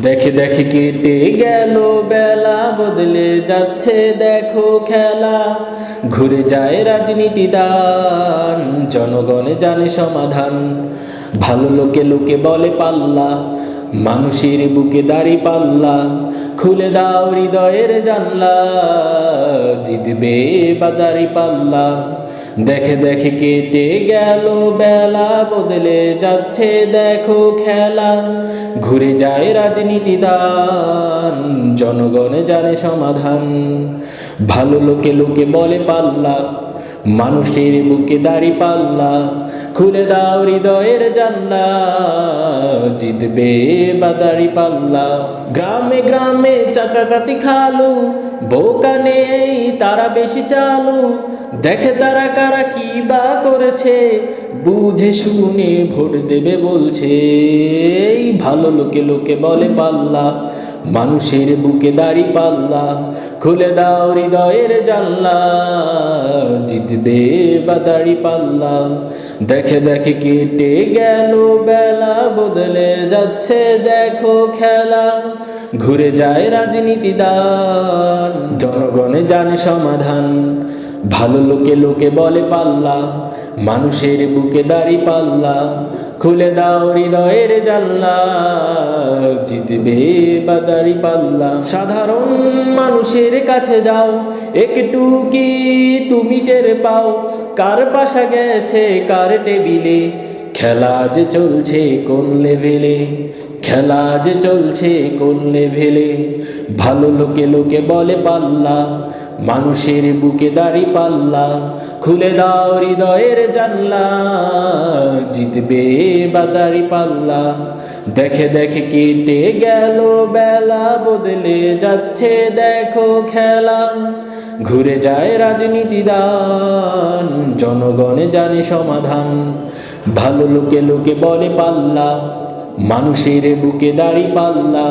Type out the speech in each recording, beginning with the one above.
দেখে দেখে কেটে গেল বেলা, বদলে যাচ্ছে দেখো খেলা। ঘুরে যায় রাজনীতি দান, জনগণে জানে সমাধান। ভালো লোকে লোকে বলে পাল্লা, মানুষের বুকে দাড়ি পাল্লা। খুলে দাও হৃদয়ের জানলা, জিতবে বা দাড়ি পাল্লা। দেখে দেখে কেটে গেল বেলা, বদলে যাচ্ছে দেখো খেলা। ঘুরে যায় রাজনীতি দান, জনগণে জানে সমাধান। ভালো লোকে লোকে বলে পাল্লা, মানুষের বুকে দাড়ি পাল্লা। খুলে দাও হৃদয়ের জানলা, জিতবে বা দাড়ি পাল্লা। গ্রামে গ্রামে চাচা চাচি খালু, বোকা নেই তারা বেশি চালু। দেখে তারা কারা কি বা করেছে, বুঝে শুনে ভোট দেবে বলছে। এই ভালো লোকে লোকে বলে পাল্লা, মানুষের বুকে দাড়ি পাল্লা। খুলে দাও হৃদয়ের জানলা, জিতবে বা দাড়ি পাল্লা। দেখে দেখে কেটে গেল বেলা, বদলে যাচ্ছে দেখো খেলা। ঘুরে যায় রাজনীতি দান, জনগণে জানে সমাধান। ভালো লোকে লোকে বলে পাল্লা, মানুষের বুকে দাড়ি পাল্লা। খুলে দাও হৃদয়ের জানলা, জিতবে বা দাড়ি পাল্লা। সাধারণ মানুষের কাছে যাও, একটু কি তুমি টের পাও? কার পাশা গেছে কার টেবিলে, খেলা যে চলছে কোন লেভেলে। খেলা যে চলছে কোন লেভেলে। ভালো লোকে লোকে বলে পাল্লা, মানুষের বুকে দাড়ি পাল্লা। খুলে দাও হৃদয়ের জানলা, জিতবে বা দাড়ি পাল্লা। দেখে দেখে কেটে গেল বেলা, বদলে যাচ্ছে দেখো খেলা। ঘুরে যায় রাজনীতি দান, জনগণে জানে সমাধান। ভালো লোকে লোকে বলে পাল্লা, মানুষের বুকে দাড়ি পাল্লা।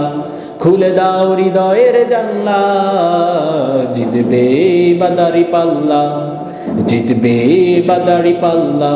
খুলে দাও হৃদয়ের জানলা, জিতবে বা দাড়ি পাল্লা। জিতবে বা দাড়ি পাল্লা।